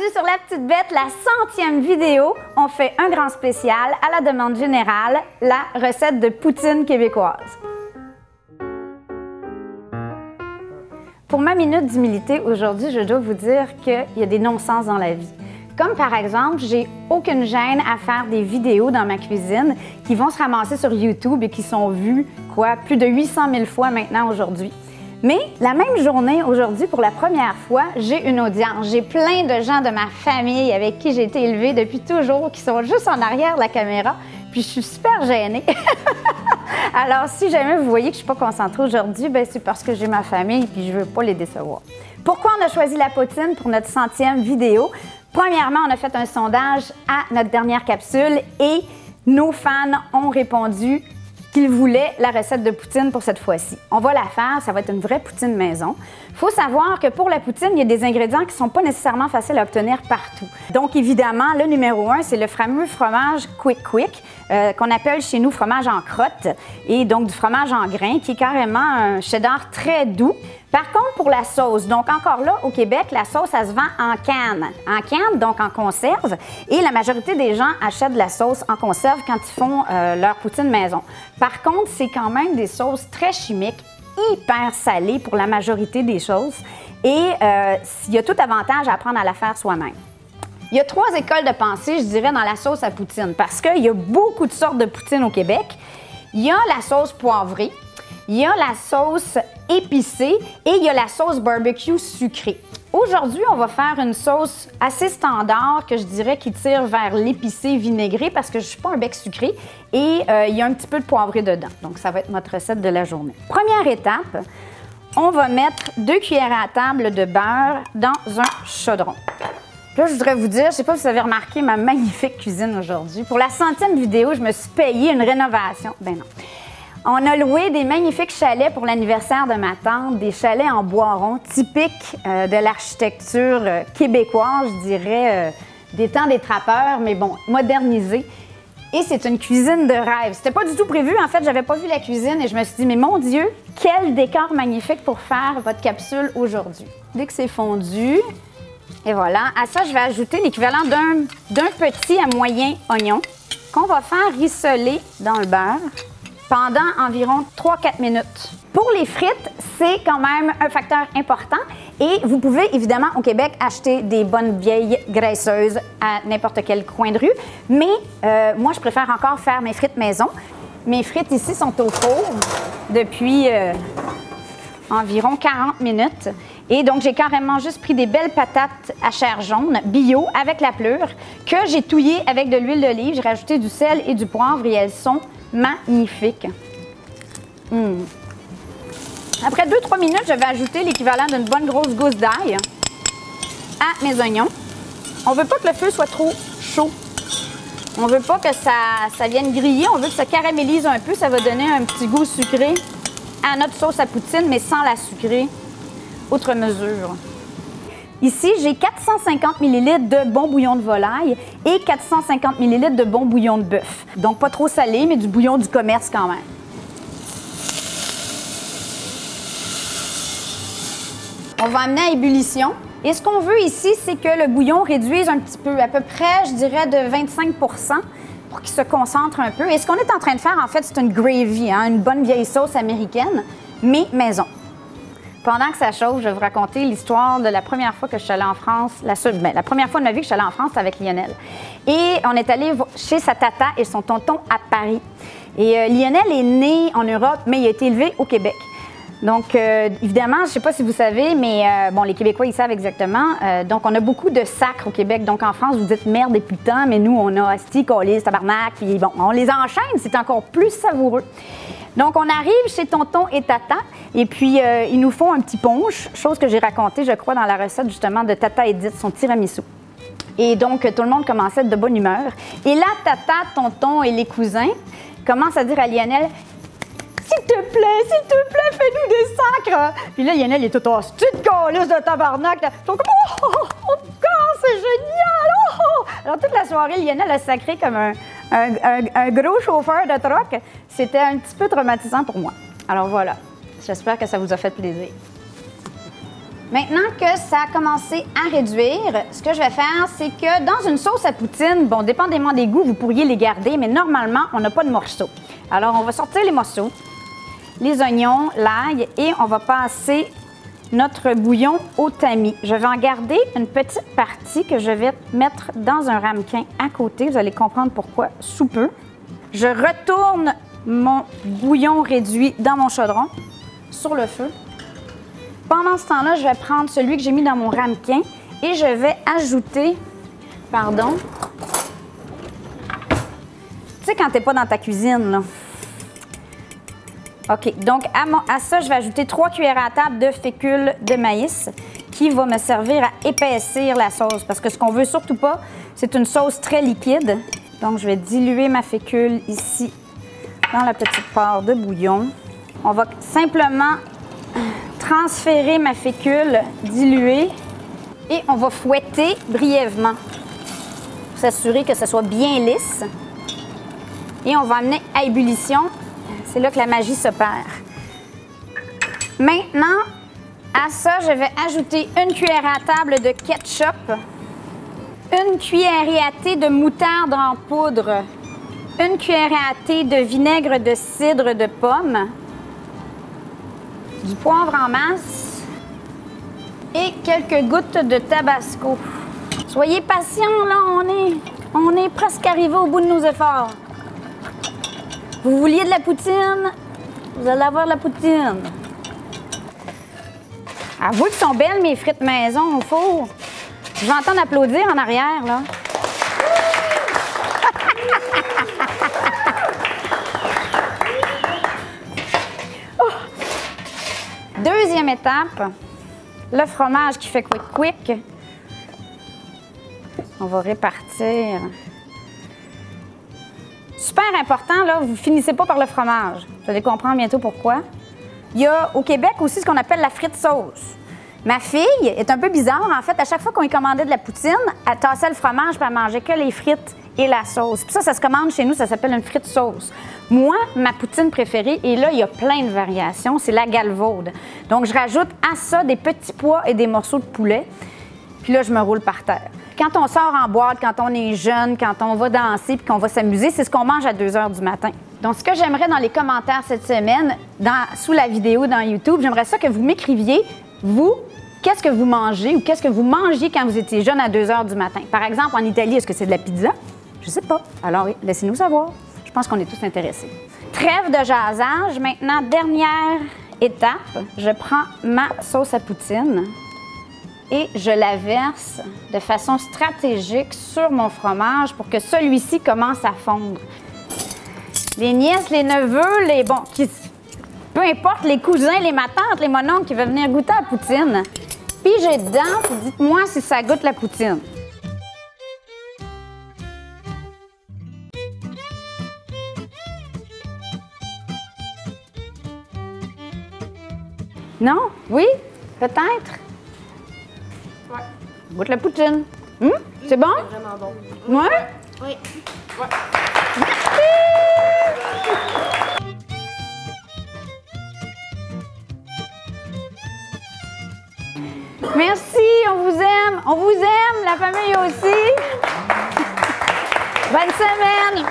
Aujourd'hui sur La Petite Bête, la 100e vidéo, on fait un grand spécial à la demande générale, la recette de poutine québécoise. Pour ma minute d'humilité aujourd'hui, je dois vous dire qu'il y a des non-sens dans la vie. Comme par exemple, j'ai aucune gêne à faire des vidéos dans ma cuisine qui vont se ramasser sur YouTube et qui sont vues, plus de 800 000 fois maintenant aujourd'hui. Mais la même journée, aujourd'hui, pour la première fois, j'ai une audience. J'ai plein de gens de ma famille avec qui j'ai été élevée depuis toujours, qui sont juste en arrière de la caméra, puis je suis super gênée. Alors, si jamais vous voyez que je ne suis pas concentrée aujourd'hui, c'est parce que j'ai ma famille et je ne veux pas les décevoir. Pourquoi on a choisi la poutine pour notre 100e vidéo? Premièrement, on a fait un sondage à notre dernière capsule et nos fans ont répondu qu'ils voulaient la recette de poutine pour cette fois-ci. On va la faire, ça va être une vraie poutine maison. Il faut savoir que pour la poutine, il y a des ingrédients qui ne sont pas nécessairement faciles à obtenir partout. Donc évidemment, le numéro 1, c'est le fameux fromage Quick, qu'on appelle chez nous fromage en crotte, et donc du fromage en grains, qui est carrément un cheddar très doux. Par contre, pour la sauce, donc encore là, au Québec, la sauce, elle se vend en canne, donc en conserve, et la majorité des gens achètent de la sauce en conserve quand ils font leur poutine maison. Par contre, c'est quand même des sauces très chimiques, hyper salées pour la majorité des choses, et il y a tout avantage à apprendre à la faire soi-même. Il y a 3 écoles de pensée, je dirais, dans la sauce à poutine, parce qu'il y a beaucoup de sortes de poutine au Québec. Il y a la sauce poivrée, il y a la sauce épicée et il y a la sauce barbecue sucrée. Aujourd'hui, on va faire une sauce assez standard que je dirais qui tire vers l'épicé vinaigré parce que je ne suis pas un bec sucré et il y a un petit peu de poivré dedans. Donc, ça va être notre recette de la journée. Première étape, on va mettre 2 cuillères à table de beurre dans un chaudron. Là, je voudrais vous dire, je ne sais pas si vous avez remarqué ma magnifique cuisine aujourd'hui. Pour la 100e vidéo, je me suis payée une rénovation. Ben non. On a loué des magnifiques chalets pour l'anniversaire de ma tante, des chalets en bois rond, typiques de l'architecture québécoise, je dirais, des temps des trappeurs, mais bon, modernisés. Et c'est une cuisine de rêve. C'était pas du tout prévu, en fait, j'avais pas vu la cuisine et je me suis dit, mais mon Dieu, quel décor magnifique pour faire votre capsule aujourd'hui. Dès que c'est fondu, et voilà, à ça, je vais ajouter l'équivalent d'un petit à moyen oignon qu'on va faire rissoler dans le beurre pendant environ 3-4 minutes. Pour les frites, c'est quand même un facteur important et vous pouvez évidemment au Québec acheter des bonnes vieilles graisseuses à n'importe quel coin de rue, mais moi je préfère encore faire mes frites maison. Mes frites ici sont au four depuis environ 40 minutes et donc j'ai carrément juste pris des belles patates à chair jaune bio avec la pleure que j'ai touillées avec de l'huile d'olive, j'ai rajouté du sel et du poivre et elles sont magnifique. Après 2-3 minutes, je vais ajouter l'équivalent d'une bonne grosse gousse d'ail à mes oignons. On ne veut pas que le feu soit trop chaud. On ne veut pas que ça vienne griller. On veut que ça caramélise un peu. Ça va donner un petit goût sucré à notre sauce à poutine, mais sans la sucrer outre mesure. Ici, j'ai 450 ml de bon bouillon de volaille et 450 ml de bon bouillon de bœuf. Donc, pas trop salé, mais du bouillon du commerce quand même. On va amener à ébullition. Et ce qu'on veut ici, c'est que le bouillon réduise un petit peu, à peu près, je dirais, de 25 pour qu'il se concentre un peu. Et ce qu'on est en train de faire, en fait, c'est une gravy, une bonne vieille sauce américaine, mais maison. Pendant que ça chauffe, je vais vous raconter l'histoire de la première fois que je suis allée en France. La première fois de ma vie que je suis allée en France, c'était avec Lionel. Et on est allé chez sa tata et son tonton à Paris. Et Lionel est né en Europe, mais il a été élevé au Québec. Donc, évidemment, je ne sais pas si vous savez, mais bon, les Québécois, ils savent exactement. Donc, on a beaucoup de sacres au Québec. Donc, en France, vous dites merde et putain, mais nous, on a asti, colis, tabarnak, puis bon, on les enchaîne, c'est encore plus savoureux. Donc, on arrive chez tonton et tata, et puis ils nous font un petit punch, chose que j'ai racontée, je crois, dans la recette, justement, de Tata Edith, son tiramisu. Et donc, tout le monde commençait à être de bonne humeur. Et là, tata, tonton et les cousins commencent à dire à Lionel, s'il te plaît, fais-nous des sacres! Puis là, Lionel est tout en petite calice de tabarnak. Donc, oh, c'est génial! Oh! Alors, toute la soirée, Lionel a sacré comme un gros chauffeur de truck. C'était un petit peu traumatisant pour moi. Alors voilà, j'espère que ça vous a fait plaisir. Maintenant que ça a commencé à réduire, ce que je vais faire, c'est que dans une sauce à poutine, bon, dépendamment des goûts, vous pourriez les garder, mais normalement, on n'a pas de morceaux. Alors, on va sortir les morceaux, les oignons, l'ail, et on va passer notre bouillon au tamis. Je vais en garder une petite partie que je vais mettre dans un ramequin à côté. Vous allez comprendre pourquoi sous peu. Je retourne mon bouillon réduit dans mon chaudron sur le feu. Pendant ce temps-là, je vais prendre celui que j'ai mis dans mon ramequin et je vais ajouter, pardon, tu sais quand t'es pas dans ta cuisine, là. OK, donc à ça, je vais ajouter 3 cuillères à table de fécule de maïs qui va me servir à épaissir la sauce parce que ce qu'on veut surtout pas, c'est une sauce très liquide. Donc, je vais diluer ma fécule ici dans la petite part de bouillon. On va simplement transférer ma fécule diluée et on va fouetter brièvement pour s'assurer que ce soit bien lisse. Et on va amener à ébullition. C'est là que la magie s'opère. Maintenant, à ça, je vais ajouter une cuillère à table de ketchup, une cuillerée à thé de moutarde en poudre, une cuillerée à thé de vinaigre de cidre de pomme, du poivre en masse et quelques gouttes de tabasco. Soyez patients, là, on est presque arrivé au bout de nos efforts. Vous vouliez de la poutine? Vous allez avoir de la poutine. Avouez que sont belles mes frites maison au four. Je vais entendre applaudir en arrière, là. Oh. Deuxième étape, le fromage qui fait quick. On va répartir. Super important, là, vous ne finissez pas par le fromage. Vous allez comprendre bientôt pourquoi. Il y a au Québec aussi ce qu'on appelle la frite sauce. Ma fille est un peu bizarre. En fait, à chaque fois qu'on lui commandait de la poutine, elle tassait le fromage puis elle mangeait que les frites et la sauce. Puis ça se commande chez nous, ça s'appelle une frite sauce. Moi, ma poutine préférée, et là, il y a plein de variations, c'est la galvaude. Donc, je rajoute à ça des petits pois et des morceaux de poulet. Puis là, je me roule par terre. Quand on sort en boîte, quand on est jeune, quand on va danser puis qu'on va s'amuser, c'est ce qu'on mange à 2 h du matin. Donc, ce que j'aimerais dans les commentaires cette semaine, sous la vidéo dans YouTube, j'aimerais ça que vous m'écriviez, vous, qu'est-ce que vous mangez ou qu'est-ce que vous mangiez quand vous étiez jeune à 2 h du matin? Par exemple, en Italie, est-ce que c'est de la pizza? Je ne sais pas. Alors, oui, laissez-nous savoir. Je pense qu'on est tous intéressés. Trêve de jasage. Maintenant, dernière étape, je prends ma sauce à poutine et je la verse de façon stratégique sur mon fromage pour que celui-ci commence à fondre. Les nièces, les neveux, peu importe, les cousins, les matantes, les mononcles qui veulent venir goûter à la poutine, pigez dedans et dites-moi si ça goûte la poutine. Non? Oui? Peut-être? Ouais. Goûte la poutine. C'est bon? C'est vraiment bon. Ouais? Oui. Ouais. Merci! Merci, on vous aime, la famille aussi. Bonne semaine!